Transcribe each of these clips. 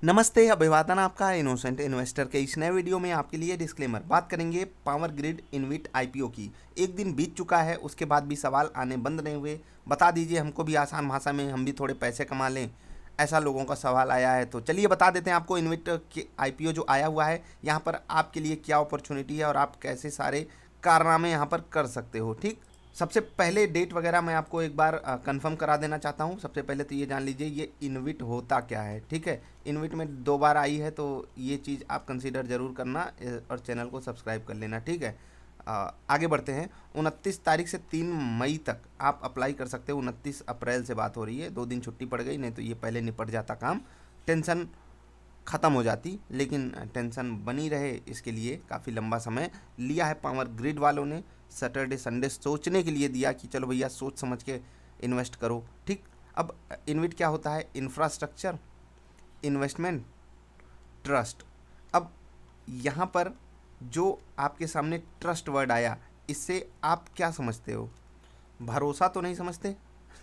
नमस्ते, अभिवादन आपका इनोसेंट इन्वेस्टर के इस नए वीडियो में आपके लिए डिस्क्लेमर। बात करेंगे पावर ग्रिड इनविट आईपीओ की। एक दिन बीत चुका है, उसके बाद भी सवाल आने बंद नहीं हुए। बता दीजिए हमको भी आसान भाषा में, हम भी थोड़े पैसे कमा लें, ऐसा लोगों का सवाल आया है। तो चलिए बता देते हैं आपको इनविट के आईपीओ जो आया हुआ है यहाँ पर आपके लिए क्या अपॉर्चुनिटी है और आप कैसे सारे कारनामे यहाँ पर कर सकते हो। ठीक, सबसे पहले डेट वगैरह मैं आपको एक बार कंफर्म करा देना चाहता हूँ। सबसे पहले तो ये जान लीजिए ये इनविट होता क्या है। ठीक है, इनविट में 2 बार आई है, तो ये चीज़ आप कंसीडर ज़रूर करना और चैनल को सब्सक्राइब कर लेना। ठीक है, आगे बढ़ते हैं। 29 तारीख से 3 मई तक आप अप्लाई कर सकते हो। 29 अप्रैल से बात हो रही है, 2 दिन छुट्टी पड़ गई, नहीं तो ये पहले निपट जाता काम, टेंशन ख़त्म हो जाती। लेकिन टेंशन बनी रहे इसके लिए काफ़ी लंबा समय लिया है पावर ग्रिड वालों ने। सैटरडे संडे सोचने के लिए दिया कि चलो भैया सोच समझ के इन्वेस्ट करो। ठीक, अब इनविट क्या होता है? Infrastructure investment trust. अब यहाँ पर जो आपके सामने ट्रस्ट वर्ड आया, इससे आप क्या समझते हो? भरोसा तो नहीं समझते?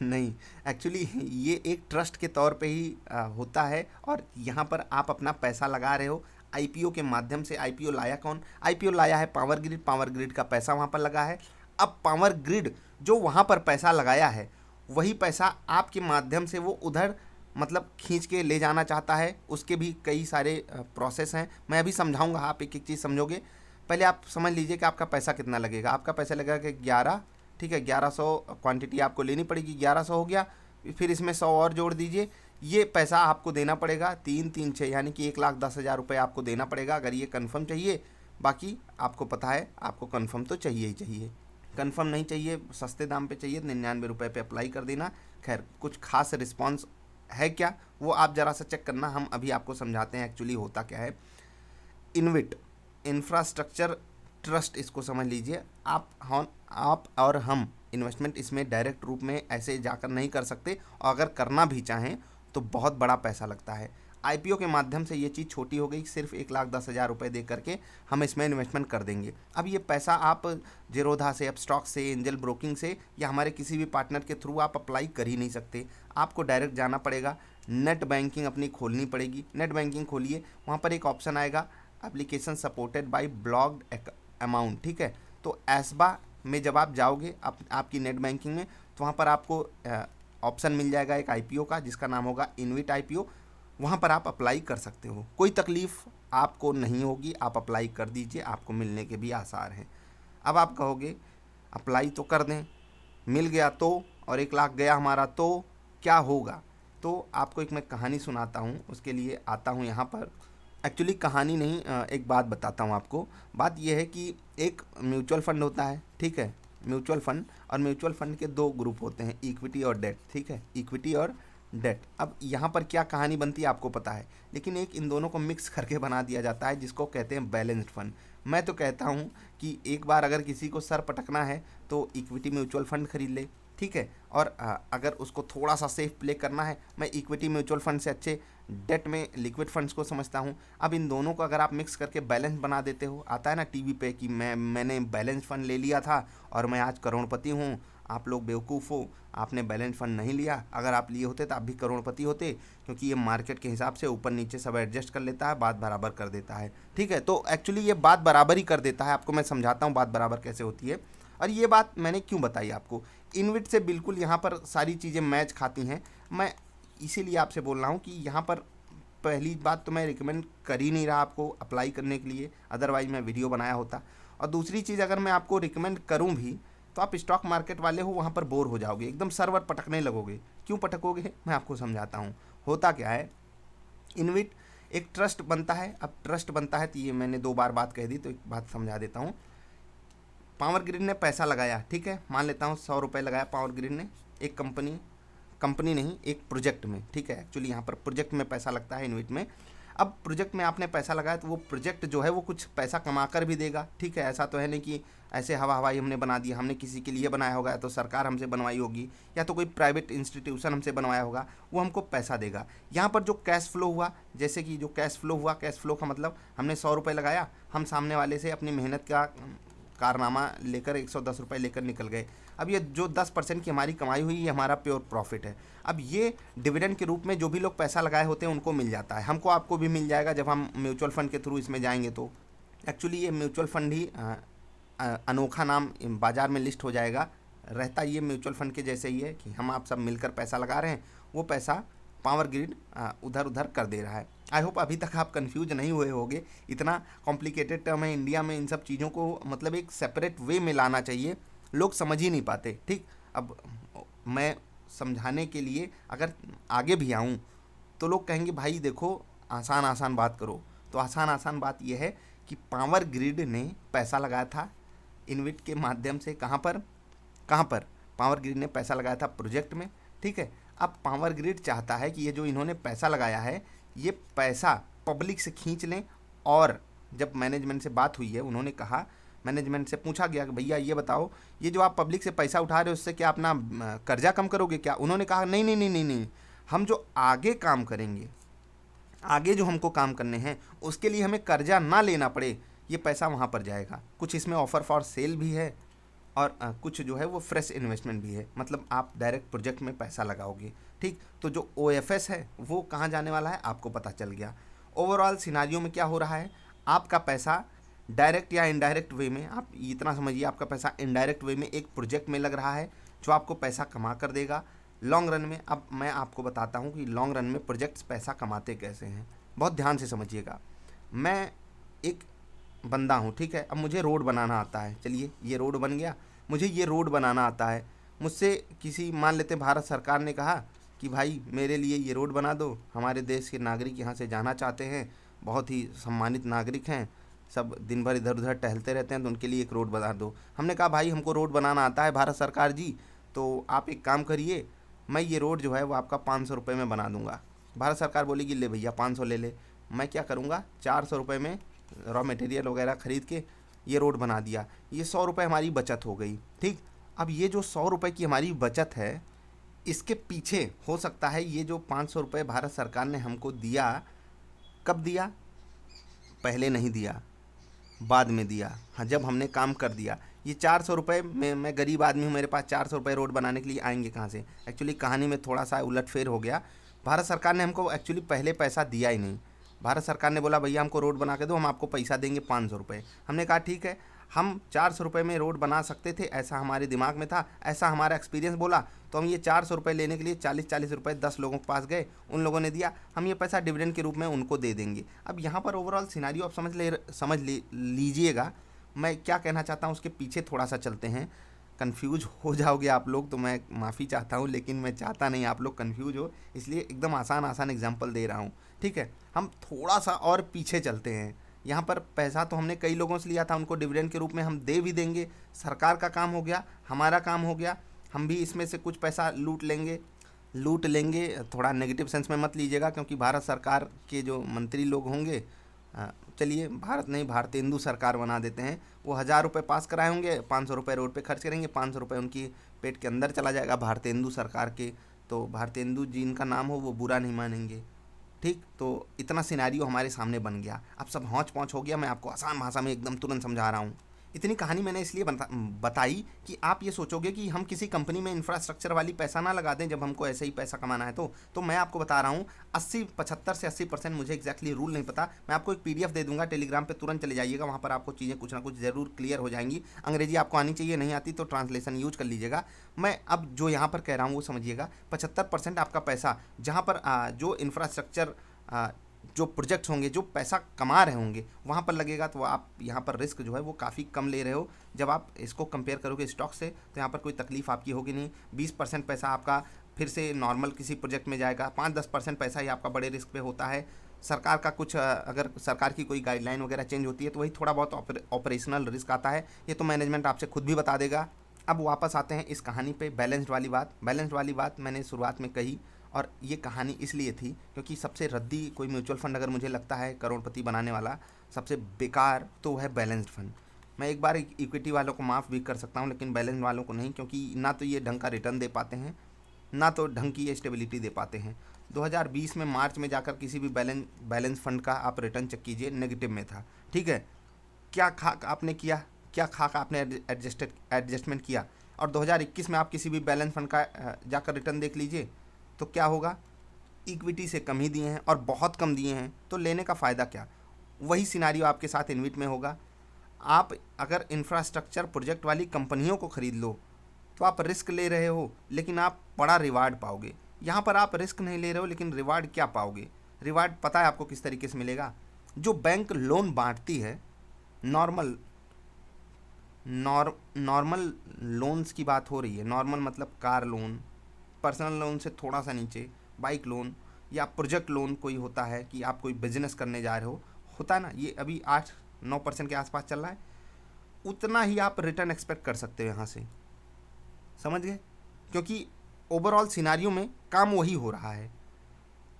नहीं, एक्चुअली ये एक ट्रस्ट के तौर पे ही होता है और यहाँ पर आप अपना पैसा लगा रहे हो आईपीओ के माध्यम से। आईपीओ लाया कौन? आईपीओ लाया है पावर ग्रिड। पावर ग्रिड का पैसा वहाँ पर लगा है। अब पावर ग्रिड जो वहाँ पर पैसा लगाया है, वही पैसा आपके माध्यम से वो उधर मतलब खींच के ले जाना चाहता है। उसके भी कई सारे प्रोसेस हैं, मैं अभी समझाऊंगा, आप एक एक चीज़ समझोगे। पहले आप समझ लीजिए कि आपका पैसा कितना लगेगा। आपका पैसा लगेगा कि 11, ठीक है, 1100 क्वांटिटी आपको लेनी पड़ेगी। 1100 हो गया, फिर इसमें 100 और जोड़ दीजिए। ये पैसा आपको देना पड़ेगा 3 3 6, यानी कि 1,10,000 रुपये आपको देना पड़ेगा अगर ये कंफर्म चाहिए। बाकी आपको पता है आपको कंफर्म तो चाहिए ही चाहिए। कंफर्म नहीं चाहिए, सस्ते दाम पे चाहिए, 99 रुपये पे अप्लाई कर देना। खैर, कुछ खास रिस्पॉन्स है क्या वो आप ज़रा सा चेक करना, हम अभी आपको समझाते हैं एक्चुअली होता क्या है। इनविट इंफ्रास्ट्रक्चर ट्रस्ट, इसको समझ लीजिए। आप और हम इन्वेस्टमेंट इसमें डायरेक्ट रूप में ऐसे जाकर नहीं कर सकते, और अगर करना भी चाहें तो बहुत बड़ा पैसा लगता है। आईपीओ के माध्यम से ये चीज़ छोटी हो गई, सिर्फ 1,10,000 रुपये दे करके हम इसमें इन्वेस्टमेंट कर देंगे। अब ये पैसा आप जीरोधा से, अपस्टॉक से, एंजल ब्रोकिंग से या हमारे किसी भी पार्टनर के थ्रू आप अप्लाई कर ही नहीं सकते। आपको डायरेक्ट जाना पड़ेगा, नेट बैंकिंग अपनी खोलनी पड़ेगी। नेट बैंकिंग खोलिए, वहाँ पर एक ऑप्शन आएगा application supported by blocked amount. ठीक है, तो एसबा में जब आप जाओगे आपकी नेट बैंकिंग में, तो वहाँ पर आपको ऑप्शन मिल जाएगा एक आईपीओ का, जिसका नाम होगा इनविट आईपीओ। वहाँ पर आप अप्लाई कर सकते हो, कोई तकलीफ़ आपको नहीं होगी। आप अप्लाई कर दीजिए, आपको मिलने के भी आसार हैं। अब आप कहोगे अप्लाई तो कर दें, मिल गया तो, और 1 लाख गया हमारा तो क्या होगा? तो आपको एक मैं कहानी सुनाता हूँ, उसके लिए आता हूँ यहाँ पर। एक्चुअली कहानी नहीं, एक बात बताता हूँ आपको। बात यह है कि एक म्यूचुअल फंड होता है, ठीक है, म्यूचुअल फंड। और म्यूचुअल फंड के 2 ग्रुप होते हैं, इक्विटी और डेट। ठीक है, इक्विटी और डेट। अब यहाँ पर क्या कहानी बनती है आपको पता है, लेकिन एक इन दोनों को मिक्स करके बना दिया जाता है, जिसको कहते हैं बैलेंस्ड फंड। मैं तो कहता हूँ कि एक बार अगर किसी को सर पटकना है तो इक्विटी म्यूचुअल फंड खरीद ले। ठीक है, और अगर उसको थोड़ा सा सेफ प्ले करना है, मैं इक्विटी म्यूचुअल फंड से अच्छे डेट में लिक्विड फंड्स को समझता हूँ। अब इन दोनों को अगर आप मिक्स करके बैलेंस बना देते हो, आता है ना टीवी पे कि मैंने बैलेंस फंड ले लिया था और मैं आज करोड़पति हूँ। आप लोग बेवकूफ़ हो, आपने बैलेंस फंड नहीं लिया। अगर आप लिए होते तो आप भी करोड़पति होते, क्योंकि ये मार्केट के हिसाब से ऊपर नीचे सब एडजस्ट कर लेता है, बात बराबर कर देता है। ठीक है, तो एक्चुअली ये बात बराबर ही कर देता है। आपको मैं समझाता हूँ बात बराबर कैसे होती है, और ये बात मैंने क्यों बताई आपको। इनविट से बिल्कुल यहाँ पर सारी चीज़ें मैच खाती हैं। मैं इसीलिए आपसे बोल रहा हूँ कि यहाँ पर पहली बात तो मैं रिकमेंड कर ही नहीं रहा आपको अप्लाई करने के लिए, अदरवाइज़ मैं वीडियो बनाया होता। और दूसरी चीज़, अगर मैं आपको रिकमेंड करूँ भी तो आप स्टॉक मार्केट वाले हो, वहाँ पर बोर हो जाओगे, एकदम सर्वर पटकने लगोगे। क्यों पटकोगे, मैं आपको समझाता हूँ। होता क्या है, इनविट एक ट्रस्ट बनता है। अब ट्रस्ट बनता है तो ये मैंने 2 बार बात कह दी, तो एक बात समझा देता हूँ। पावर ग्रिड ने पैसा लगाया, ठीक है, मान लेता हूँ 100 रुपये लगाया पावर ग्रिड ने एक कंपनी नहीं, एक प्रोजेक्ट में। ठीक है, एक्चुअली यहाँ पर प्रोजेक्ट में पैसा लगता है इनविट में। अब प्रोजेक्ट में आपने पैसा लगाया तो वो प्रोजेक्ट जो है वो कुछ पैसा कमा कर भी देगा। ठीक है, ऐसा तो है नहीं कि ऐसे हवा हवाई हमने बना दिया। हमने किसी के लिए बनाया होगा, या तो सरकार हमसे बनवाई होगी, या तो कोई प्राइवेट इंस्टीट्यूशन हमसे बनवाया होगा, वो हमको पैसा देगा। यहाँ पर जो कैश फ्लो हुआ, जैसे कि जो कैश फ्लो हुआ, कैश फ्लो का मतलब हमने 100 रुपये लगाया, हम सामने वाले से अपनी मेहनत का कारनामा लेकर 110 रुपये लेकर निकल गए। अब ये जो 10% की हमारी कमाई हुई, ये हमारा प्योर प्रॉफिट है। अब ये डिविडेंड के रूप में जो भी लोग पैसा लगाए होते हैं उनको मिल जाता है, हमको आपको भी मिल जाएगा जब हम म्यूचुअल फंड के थ्रू इसमें जाएंगे। तो एक्चुअली ये म्यूचुअल फंड ही अनोखा नाम बाज़ार में लिस्ट हो जाएगा। रहता ये म्यूचुअल फंड के जैसे ही है कि हम आप सब मिलकर पैसा लगा रहे हैं, वो पैसा पावर ग्रिड उधर उधर कर दे रहा है। आई होप अभी तक आप कंफ्यूज नहीं हुए होंगे। इतना कॉम्प्लिकेटेड टर्म है इंडिया में, इन सब चीज़ों को मतलब एक सेपरेट वे में लाना चाहिए, लोग समझ ही नहीं पाते। ठीक, अब मैं समझाने के लिए अगर आगे भी आऊँ तो लोग कहेंगे भाई देखो आसान आसान बात करो। तो आसान बात यह है कि पावर ग्रिड ने पैसा लगाया था इनविट के माध्यम से। कहाँ पर पावर ग्रिड ने पैसा लगाया था प्रोजेक्ट में। ठीक है, अब पावर ग्रिड चाहता है कि ये जो इन्होंने पैसा लगाया है ये पैसा पब्लिक से खींच लें। और जब मैनेजमेंट से बात हुई है, उन्होंने कहा, मैनेजमेंट से पूछा गया कि भैया ये बताओ, ये जो आप पब्लिक से पैसा उठा रहे हो उससे क्या अपना कर्जा कम करोगे क्या? उन्होंने कहा नहीं नहीं नहीं नहीं नहीं, हम जो आगे काम करेंगे, आगे जो हमको काम करने हैं उसके लिए हमें कर्जा ना लेना पड़े, ये पैसा वहाँ पर जाएगा। कुछ इसमें ऑफ़र फॉर सेल भी है और कुछ जो है वो फ्रेश इन्वेस्टमेंट भी है, मतलब आप डायरेक्ट प्रोजेक्ट में पैसा लगाओगे। ठीक, तो जो OFS है वो कहाँ जाने वाला है आपको पता चल गया। ओवरऑल सिनारियो में क्या हो रहा है, आपका पैसा डायरेक्ट या इनडायरेक्ट वे में, आप इतना समझिए, आपका पैसा इनडायरेक्ट वे में एक प्रोजेक्ट में लग रहा है जो आपको पैसा कमा कर देगा लॉन्ग रन में। अब मैं आपको बताता हूँ कि लॉन्ग रन में प्रोजेक्ट्स पैसा कमाते कैसे हैं, बहुत ध्यान से समझिएगा। मैं एक बंदा हूँ, ठीक है, अब मुझे रोड बनाना आता है। चलिए ये रोड बन गया, मुझे ये रोड बनाना आता है। मुझसे किसी, मान लेते भारत सरकार ने कहा कि भाई मेरे लिए ये रोड बना दो, हमारे देश के नागरिक यहाँ से जाना चाहते हैं, बहुत ही सम्मानित नागरिक हैं, सब दिन भर इधर उधर टहलते रहते हैं, तो उनके लिए एक रोड बना दो। हमने कहा भाई हमको रोड बनाना आता है भारत सरकार जी, तो आप एक काम करिए, मैं ये रोड जो है वो आपका 500 रुपये में बना दूंगा। भारत सरकार बोलेगी ले भैया 500 ले ले। मैं क्या करूँगा, 400 रुपये में रॉ मटेरियल वगैरह ख़रीद के ये रोड बना दिया, ये 100 रुपये हमारी बचत हो गई। ठीक, अब ये जो 100 रुपये की हमारी बचत है, इसके पीछे हो सकता है ये जो 500 रुपये भारत सरकार ने हमको दिया, कब दिया, पहले नहीं दिया, बाद में दिया। हाँ, जब हमने काम कर दिया। ये 400 रुपये में, मैं गरीब आदमी हूँ, मेरे पास 400 रुपये रोड बनाने के लिए आएंगे कहाँ से? एक्चुअली कहानी में थोड़ा सा उलटफेर हो गया। भारत सरकार ने हमको एक्चुअली पहले पैसा दिया ही नहीं। भारत सरकार ने बोला भैया हमको रोड बना के दो, हम आपको पैसा देंगे 500 रुपये। हमने कहा ठीक है, हम 400 रुपये में रोड बना सकते थे, ऐसा हमारे दिमाग में था, ऐसा हमारा एक्सपीरियंस बोला। तो हम ये 400 रुपये लेने के लिए 40-40 रुपये 10 लोगों के पास गए, उन लोगों ने दिया, हम ये पैसा डिविडेंड के रूप में उनको दे देंगे। अब यहाँ पर ओवरऑल सिनारियो आप समझ लीजिएगा। मैं क्या कहना चाहता हूँ उसके पीछे थोड़ा सा चलते हैं। कंफ्यूज हो जाओगे आप लोग तो मैं माफ़ी चाहता हूँ, लेकिन मैं चाहता नहीं आप लोग कंफ्यूज हो, इसलिए एकदम आसान एग्जांपल दे रहा हूँ। ठीक है, हम थोड़ा सा और पीछे चलते हैं। यहाँ पर पैसा तो हमने कई लोगों से लिया था, उनको डिविडेंड के रूप में हम दे भी देंगे। सरकार का काम हो गया, हमारा काम हो गया, हम भी इसमें से कुछ पैसा लूट लेंगे। थोड़ा नेगेटिव सेंस में मत लीजिएगा, क्योंकि भारत सरकार के जो मंत्री लोग होंगे, चलिए भारत नहीं, भारतेंदु सरकार बना देते हैं, वो 1000 रुपये पास कराए होंगे, 500 रुपये रोड पे खर्च करेंगे, 500 रुपये उनकी पेट के अंदर चला जाएगा भारतेंदु सरकार के। तो भारतेंदु जी इनका नाम हो, वो बुरा नहीं मानेंगे। ठीक, तो इतना सिनेरियो हमारे सामने बन गया। अब सब हौच पौच हो गया, मैं आपको आसान भाषा में एकदम तुरंत समझा रहा हूँ। इतनी कहानी मैंने इसलिए बताई कि आप ये सोचोगे कि हम किसी कंपनी में इंफ्रास्ट्रक्चर वाली पैसा ना लगा दें जब हमको ऐसे ही पैसा कमाना है। तो मैं आपको बता रहा हूँ 75 से 80%, मुझे एग्जैक्टली रूल नहीं पता, मैं आपको एक PDF दे दूंगा, टेलीग्राम पे तुरंत चले जाइएगा, वहाँ पर आपको चीज़ें कुछ ना कुछ ज़रूर क्लियर हो जाएंगी। अंग्रेजी आपको आनी चाहिए, नहीं आती तो ट्रांसलेशन यूज कर लीजिएगा। मैं अब जो यहाँ पर कह रहा हूँ वो समझिएगा। 75% आपका पैसा जहाँ पर जो इंफ्रास्ट्रक्चर जो प्रोजेक्ट्स होंगे, जो पैसा कमा रहे होंगे, वहाँ पर लगेगा। तो आप यहाँ पर रिस्क जो है वो काफ़ी कम ले रहे हो। जब आप इसको कंपेयर करोगे स्टॉक से, तो यहाँ पर कोई तकलीफ आपकी होगी नहीं। 20% पैसा आपका फिर से नॉर्मल किसी प्रोजेक्ट में जाएगा, 5-10% पैसा ही आपका बड़े रिस्क पे होता है। सरकार का कुछ, अगर सरकार की कोई गाइडलाइन वगैरह चेंज होती है तो वही थोड़ा बहुत ऑपरेशनल रिस्क आता है, ये तो मैनेजमेंट आपसे खुद भी बता देगा। अब वापस आते हैं इस कहानी पे, बैलेंस्ड वाली बात मैंने शुरुआत में कही, और ये कहानी इसलिए थी क्योंकि सबसे रद्दी कोई म्यूचुअल फंड अगर मुझे लगता है करोड़पति बनाने वाला, सबसे बेकार तो है बैलेंस्ड फंड। मैं एक बार इक्विटी वालों को माफ़ भी कर सकता हूँ, लेकिन बैलेंस वालों को नहीं, क्योंकि ना तो ये ढंग का रिटर्न दे पाते हैं, ना तो ढंग की ये स्टेबिलिटी दे पाते हैं। 2020 में मार्च में जाकर किसी भी बैलेंस फंड का आप रिटर्न चेक कीजिए, नेगेटिव में था। ठीक है, क्या आपने किया, क्या खाक आपने एडजस्टमेंट किया, और 2021 में आप किसी भी बैलेंस फंड का जाकर रिटर्न देख लीजिए तो क्या होगा, इक्विटी से कम ही दिए हैं और बहुत कम दिए हैं, तो लेने का फ़ायदा क्या। वही सिनारियो आपके साथ इनविट में होगा। आप अगर इंफ्रास्ट्रक्चर प्रोजेक्ट वाली कंपनियों को ख़रीद लो तो आप रिस्क ले रहे हो लेकिन आप बड़ा रिवार्ड पाओगे। यहाँ पर आप रिस्क नहीं ले रहे हो लेकिन रिवार्ड क्या पाओगे, रिवार्ड पता है आपको किस तरीके से मिलेगा। जो बैंक लोन बांटती है, नॉर्मल नॉर्मल लोन्स की बात हो रही है, नॉर्मल मतलब कार लोन, पर्सनल लोन से थोड़ा सा नीचे बाइक लोन, या प्रोजेक्ट लोन कोई होता है कि आप कोई बिजनेस करने जा रहे हो, होता है ना, ये अभी 8-9% के आसपास चल रहा है, उतना ही आप रिटर्न एक्सपेक्ट कर सकते हो यहाँ से, समझ गए। क्योंकि ओवरऑल सिनारियो में काम वही हो रहा है।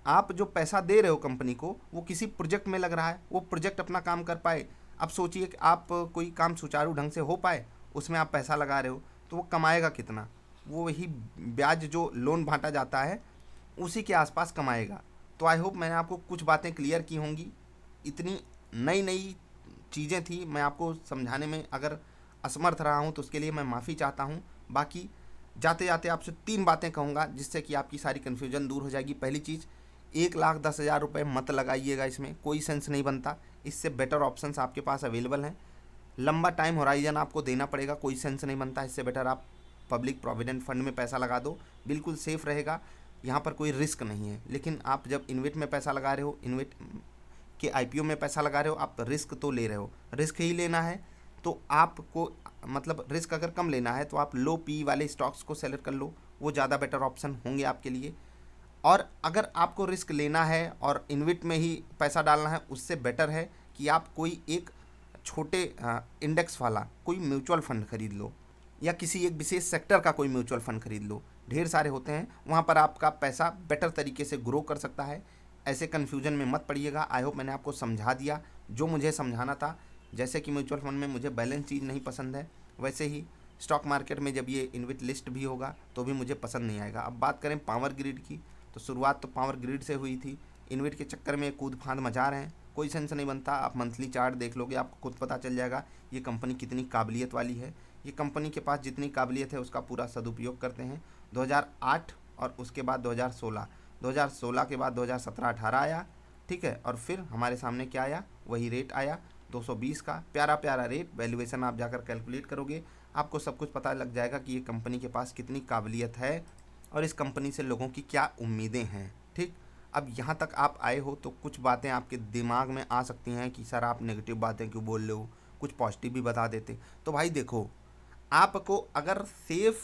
आप जो पैसा दे रहे हो कंपनी को वो किसी प्रोजेक्ट में लग रहा है, वो प्रोजेक्ट अपना काम कर पाए। अब सोचिए कि आप कोई काम सुचारू ढंग से हो पाए, उसमें आप पैसा लगा रहे हो तो वो कमाएगा कितना, वो वही ब्याज जो लोन बांटा जाता है उसी के आसपास कमाएगा। तो आई होप मैंने आपको कुछ बातें क्लियर की होंगी। इतनी नई नई चीज़ें थी, मैं आपको समझाने में अगर असमर्थ रहा हूँ तो उसके लिए मैं माफ़ी चाहता हूँ। बाकी जाते जाते आपसे 3 बातें कहूँगा जिससे कि आपकी सारी कन्फ्यूजन दूर हो जाएगी। पहली चीज़, 1,10,000 रुपये मत लगाइएगा, इसमें कोई सेंस नहीं बनता। इससे बेटर ऑप्शंस आपके पास अवेलेबल हैं। लंबा टाइम होराइजन आपको देना पड़ेगा, कोई सेंस नहीं बनता। इससे बेटर आप पब्लिक प्रोविडेंट फंड में पैसा लगा दो, बिल्कुल सेफ़ रहेगा, यहाँ पर कोई रिस्क नहीं है। लेकिन आप जब इन्वेट में पैसा लगा रहे हो, इन्वेट के आईपीओ में पैसा लगा रहे हो, आप रिस्क तो ले रहे हो, रिस्क ही लेना है तो आपको, मतलब रिस्क अगर कम लेना है तो आप लो पी वाले स्टॉक्स को सेलेक्ट कर लो, वो ज़्यादा बेटर ऑप्शन होंगे आपके लिए। और अगर आपको रिस्क लेना है और इन्वेट में ही पैसा डालना है, उससे बेटर है कि आप कोई एक छोटे इंडेक्स वाला कोई म्यूचुअल फंड खरीद लो, या किसी एक विशेष सेक्टर का कोई म्यूचुअल फंड खरीद लो। ढेर सारे होते हैं, वहाँ पर आपका पैसा बेटर तरीके से ग्रो कर सकता है। ऐसे कन्फ्यूजन में मत पड़िएगा। आई होप मैंने आपको समझा दिया जो मुझे समझाना था। जैसे कि म्यूचुअल फंड में मुझे बैलेंस चीज़ नहीं पसंद है, वैसे ही स्टॉक मार्केट में जब ये इन्वेट लिस्ट भी होगा तो भी मुझे पसंद नहीं आएगा। अब बात करें पावर ग्रिड की, तो शुरुआत तो पावर ग्रिड से हुई थी। इन्वेट के चक्कर में कूद फांद मचा रहे हैं, कोई सेंस नहीं बनता। आप मंथली चार्ट देख लोगे, आपको खुद पता चल जाएगा ये कंपनी कितनी काबिलियत वाली है। ये कंपनी के पास जितनी काबिलियत है उसका पूरा सदुपयोग करते हैं। 2008 और उसके बाद 2016, 2016 के बाद 2017-18 आया, ठीक है, और फिर हमारे सामने क्या आया, वही रेट आया 220 का, प्यारा प्यारा रेट। वैल्यूएशन आप जाकर कैलकुलेट करोगे, आपको सब कुछ पता लग जाएगा कि ये कंपनी के पास कितनी काबिलियत है और इस कंपनी से लोगों की क्या उम्मीदें हैं। ठीक, अब यहाँ तक आप आए हो तो कुछ बातें आपके दिमाग में आ सकती हैं कि सर आप नेगेटिव बातें क्यों बोल रहे हो, कुछ पॉजिटिव भी बता देते। तो भाई देखो, आपको अगर सेफ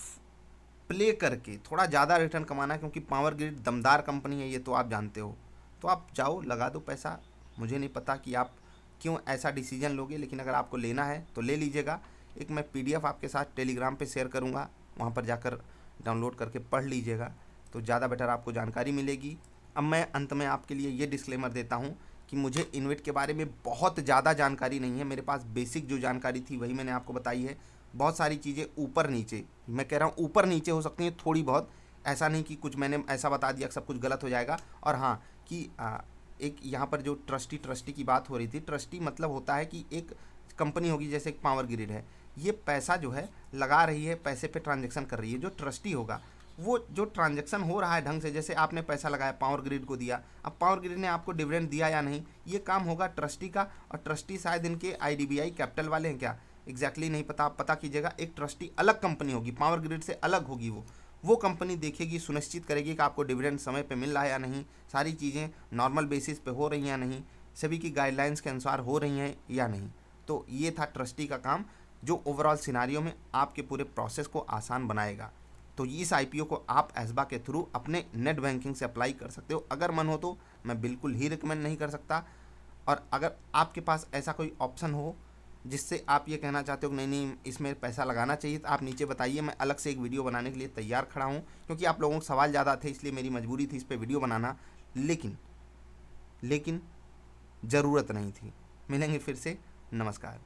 प्ले करके थोड़ा ज़्यादा रिटर्न कमाना है, क्योंकि पावर ग्रिड दमदार कंपनी है, ये तो आप जानते हो, तो आप जाओ लगा दो पैसा। मुझे नहीं पता कि आप क्यों ऐसा डिसीजन लोगे, लेकिन अगर आपको लेना है तो ले लीजिएगा। एक मैं पीडीएफ आपके साथ टेलीग्राम पे शेयर करूँगा, वहाँ पर जाकर डाउनलोड करके पढ़ लीजिएगा तो ज़्यादा बेटर आपको जानकारी मिलेगी। अब मैं अंत में आपके लिए ये डिस्क्लेमर देता हूँ कि मुझे इन्वेट के बारे में बहुत ज़्यादा जानकारी नहीं है। मेरे पास बेसिक जो जानकारी थी वही मैंने आपको बताई है। बहुत सारी चीज़ें ऊपर नीचे, मैं कह रहा हूँ ऊपर नीचे हो सकती हैं थोड़ी बहुत, ऐसा नहीं कि कुछ मैंने ऐसा बता दिया कि सब कुछ गलत हो जाएगा। और हाँ कि एक यहाँ पर जो ट्रस्टी की बात हो रही थी, ट्रस्टी मतलब होता है कि एक कंपनी होगी, जैसे एक पावर ग्रिड है, ये पैसा जो है लगा रही है, पैसे पे ट्रांजैक्शन कर रही है। जो ट्रस्टी होगा वो जो ट्रांजैक्शन हो रहा है ढंग से, जैसे आपने पैसा लगाया पावर ग्रिड को दिया, अब पावर ग्रिड ने आपको डिविडेंड दिया या नहीं, ये काम होगा ट्रस्टी का। और ट्रस्टी शायद इनके आईडीबीआई कैपिटल वाले हैं क्या, एग्जैक्टली नहीं पता, आप पता कीजिएगा। एक ट्रस्टी अलग कंपनी होगी, पावर ग्रिड से अलग होगी, वो कंपनी देखेगी, सुनिश्चित करेगी कि आपको डिविडेंड समय पे मिल रहा है या नहीं, सारी चीज़ें नॉर्मल बेसिस पे हो रही हैं या नहीं, सभी की गाइडलाइंस के अनुसार हो रही हैं या नहीं। तो ये था ट्रस्टी का काम, जो ओवरऑल सिनारियो में आपके पूरे प्रोसेस को आसान बनाएगा। तो इस आईपीओ को आप एस्बा के थ्रू अपने नेट बैंकिंग से अप्लाई कर सकते हो, अगर मन हो तो। मैं बिल्कुल ही रिकमेंड नहीं कर सकता। और अगर आपके पास ऐसा कोई ऑप्शन हो जिससे आप ये कहना चाहते हो कि नहीं नहीं इसमें पैसा लगाना चाहिए, तो आप नीचे बताइए, मैं अलग से एक वीडियो बनाने के लिए तैयार खड़ा हूँ। क्योंकि आप लोगों के सवाल ज़्यादा थे, इसलिए मेरी मजबूरी थी इस पर वीडियो बनाना, लेकिन ज़रूरत नहीं थी। मिलेंगे फिर से, नमस्कार।